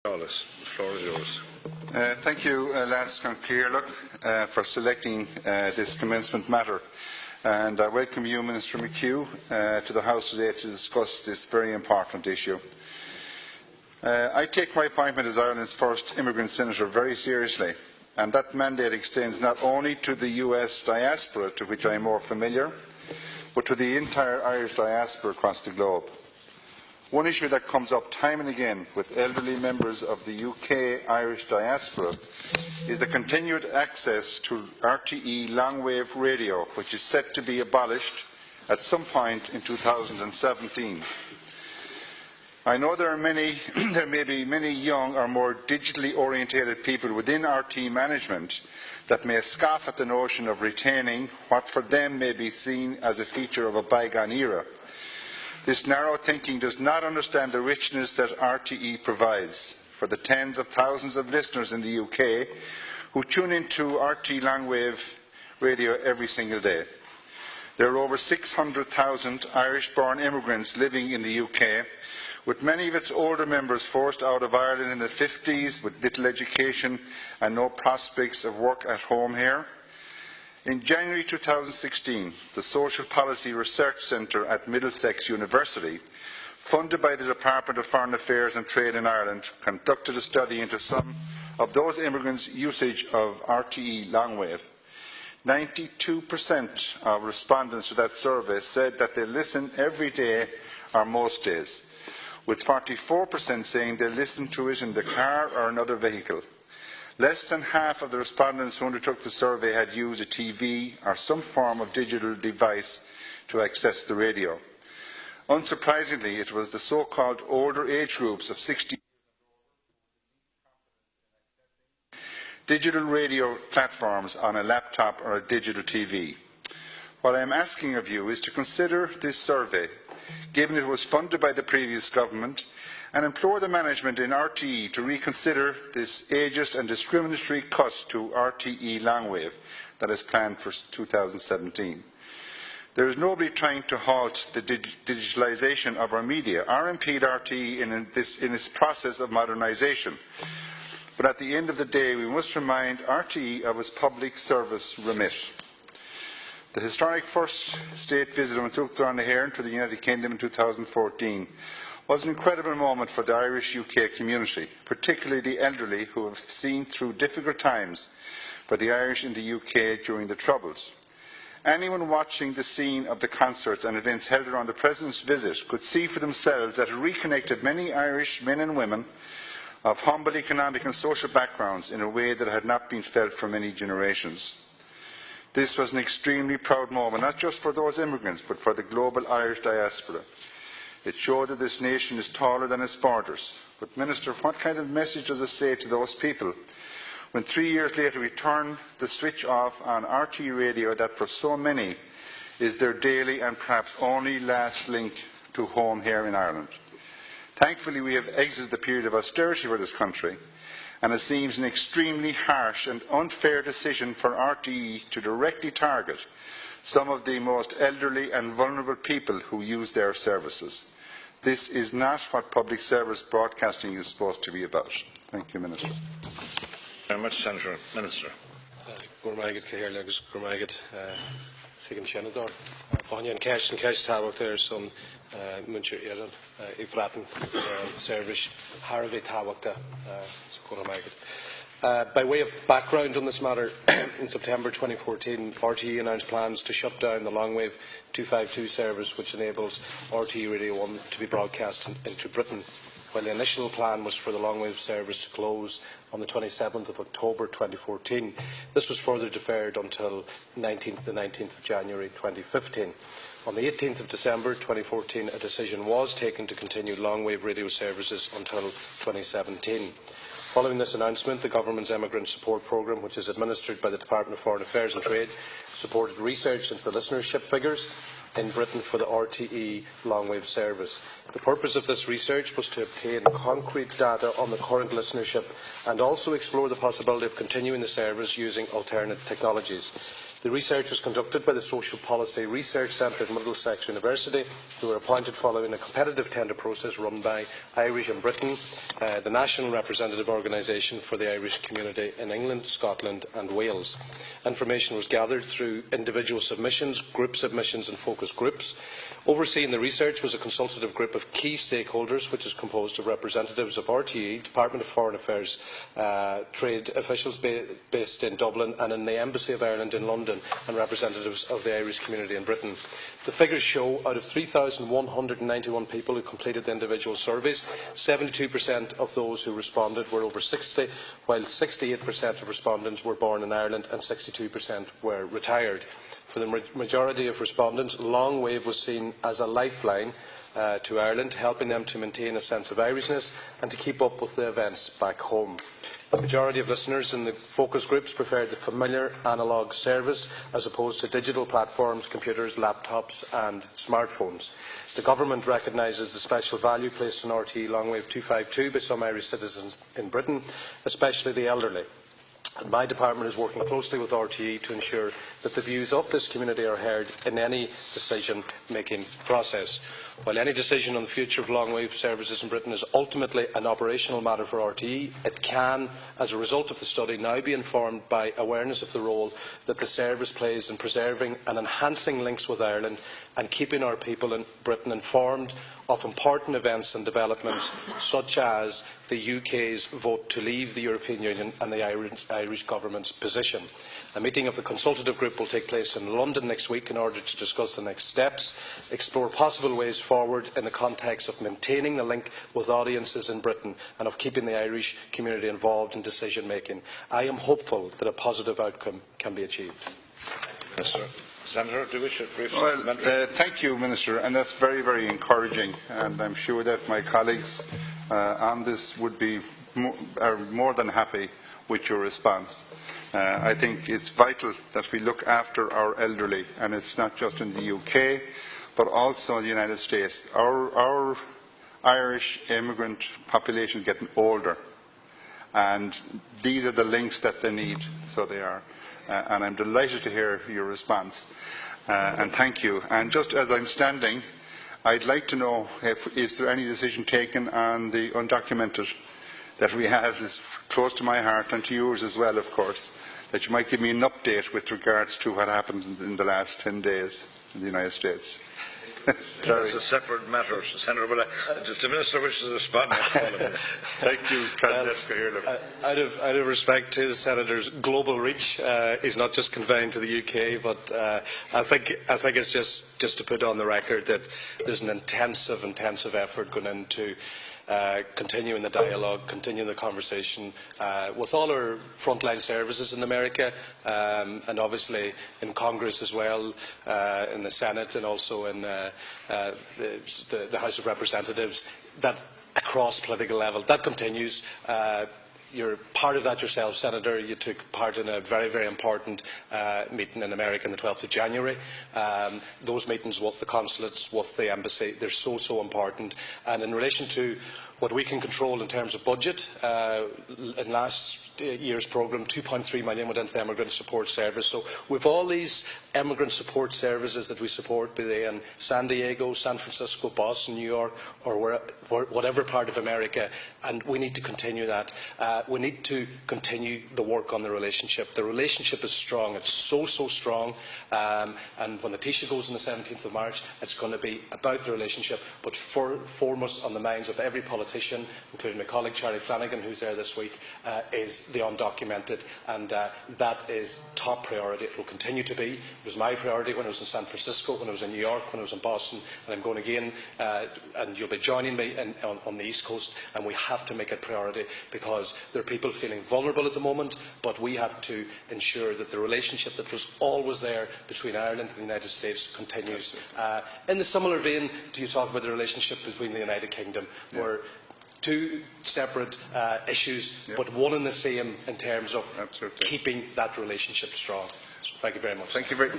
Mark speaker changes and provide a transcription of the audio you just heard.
Speaker 1: The floor is yours.
Speaker 2: Thank you, Lance Concearloch, for selecting this commencement matter. And I welcome you, Minister McHugh, to the House today to discuss this very important issue. I take my appointment as Ireland's first immigrant senator very seriously, and that mandate extends not only to the US diaspora, to which I am more familiar, but to the entire Irish diaspora across the globe. One issue that comes up time and again with elderly members of the UK-Irish diaspora is the continued access to RTE long-wave radio, which is set to be abolished at some point in 2017. I know there may be many young or more digitally orientated people within RTE management that may scoff at the notion of retaining what for them may be seen as a feature of a bygone era. This narrow thinking does not understand the richness that RTE provides for the tens of thousands of listeners in the UK who tune into RTE long-wave radio every single day. There are over 600,000 Irish-born immigrants living in the UK, with many of its older members forced out of Ireland in the 50s with little education and no prospects of work at home here. In January 2016, the Social Policy Research Centre at Middlesex University, funded by the Department of Foreign Affairs and Trade in Ireland, conducted a study into some of those immigrants' usage of RTE longwave. 92% of respondents to that survey said that they listen every day or most days, with 44% saying they listen to it in the car or another vehicle. Less than half of the respondents who undertook the survey had used a TV or some form of digital device to access the radio. Unsurprisingly, it was the so-called older age groups of 60 digital radio platforms on a laptop or a digital TV. What I am asking of you is to consider this survey, given it was funded by the previous government, and implore the management in RTE to reconsider this ageist and discriminatory cut to RTE longwave that is planned for 2017. There is nobody trying to halt the digitalisation of our media or impede RTE in its process of modernisation. But at the end of the day, we must remind RTE of its public service remit. The historic first state visit of Tuachtar an Éireann to the United Kingdom in 2014 was an incredible moment for the Irish UK community, particularly the elderly who have seen through difficult times for the Irish in the UK during the Troubles. Anyone watching the scene of the concerts and events held around the President's visit could see for themselves that it reconnected many Irish men and women of humble economic and social backgrounds in a way that had not been felt for many generations. This was an extremely proud moment, not just for those immigrants, but for the global Irish diaspora. It showed that this nation is taller than its borders. But, Minister, what kind of message does it say to those people when 3 years later we turn the switch off on RT radio that for so many is their daily and perhaps only last link to home here in Ireland? Thankfully, we have exited the period of austerity for this country, and it seems an extremely harsh and unfair decision for RTE to directly target some of the most elderly and vulnerable people who use their services. This is not what public service broadcasting is supposed to be about. Thank you, Minister.
Speaker 1: Very much, Senator. Minister.
Speaker 3: By way of background on this matter, in September 2014, RTE announced plans to shut down the longwave 252 service, which enables RTE Radio 1 to be broadcast into Britain, while the initial plan was for the longwave service to close on the 27th of October 2014. This was further deferred until the 19th of January 2015. On the 18th of December 2014, a decision was taken to continue longwave radio services until 2017. Following this announcement, the Government's Emigrant Support Programme, which is administered by the Department of Foreign Affairs and Trade, supported research into the listenership figures in Britain for the RTE longwave service. The purpose of this research was to obtain concrete data on the current listenership and also explore the possibility of continuing the service using alternate technologies. The research was conducted by the Social Policy Research Centre at Middlesex University, who were appointed following a competitive tender process run by Irish and Britain, the national representative organisation for the Irish community in England, Scotland and Wales. Information was gathered through individual submissions, group submissions and focus groups. Overseeing the research was a consultative group of key stakeholders, which is composed of representatives of RTE, Department of Foreign Affairs, trade officials based in Dublin and in the Embassy of Ireland in London, and representatives of the Irish community in Britain. The figures show out of 3,191 people who completed the individual surveys, 72% of those who responded were over 60, while 68% of respondents were born in Ireland and 62% were retired. For the majority of respondents, Long Wave was seen as a lifeline to Ireland, helping them to maintain a sense of Irishness and to keep up with the events back home. The majority of listeners in the focus groups preferred the familiar analogue service as opposed to digital platforms, computers, laptops and smartphones. The Government recognises the special value placed on RTE Longwave 252 by some Irish citizens in Britain, especially the elderly. And my department is working closely with RTE to ensure that the views of this community are heard in any decision-making process. While any decision on the future of long-wave services in Britain is ultimately an operational matter for RTE, it can, as a result of the study, now be informed by awareness of the role that the service plays in preserving and enhancing links with Ireland and keeping our people in Britain informed of important events and developments such as the UK's vote to leave the European Union and the Irish Government's position. A meeting of the consultative group will take place in London next week in order to discuss the next steps, explore possible ways forward in the context of maintaining the link with audiences in Britain and of keeping the Irish community involved in decision making. I am hopeful that a positive outcome can be achieved.
Speaker 1: Minister. Senator, do you wish to briefly?
Speaker 2: Well, thank you, Minister, and that's very, very encouraging. And I'm sure that my colleagues on this would be are more than happy with your response. I think it's vital that we look after our elderly, and it's not just in the UK, but also in the United States. Our Irish immigrant population is getting older, and these are the links that they need, so they are. And I'm delighted to hear your response, and thank you. And just as I'm standing, I'd like to know is there any decision taken on the undocumented that we have. Is close to my heart and to yours as well, of course, that you might give me an update with regards to what happened in the last 10 days in the United States.
Speaker 1: That's a separate matter, Senator, but if the Minister wishes to respond,
Speaker 2: Thank you,
Speaker 3: out of respect to the Senator's global reach, he's not just confined to the UK, but I think it's just to put on the record that there's an intensive effort going into continuing the dialogue, continuing the conversation with all our frontline services in America, and obviously in Congress as well, in the Senate and also in the House of Representatives, that across political level, that continues. You're part of that yourself, Senator. You took part in a very, very important meeting in America on the 12th of January. Those meetings with the consulates, with the embassy, they're so important. And in relation to what we can control in terms of budget, in last year's programme, 2.3 million went into the Immigrant Support Service. So we've all these immigrant support services that we support, be they in San Diego, San Francisco, Boston, New York, or whatever part of America, and we need to continue that. We need to continue the work on the relationship. The relationship is strong. It's so strong. And when the Taoiseach goes on the 17th of March, it's going to be about the relationship, but foremost on the minds of every politician, including my colleague Charlie Flanagan, who's there this week, is the undocumented, and that is top priority. It will continue to be. It was my priority when I was in San Francisco, when I was in New York, when I was in Boston, and I'm going again, and you'll be joining me on the East Coast, and we have to make it priority because there are people feeling vulnerable at the moment, but we have to ensure that the relationship that was always there between Ireland and the United States continues. In the similar vein, do you talk about the relationship between the United Kingdom, where two separate issues, but one and the same in terms of keeping that relationship strong. So thank you very much.
Speaker 2: Thank you very much.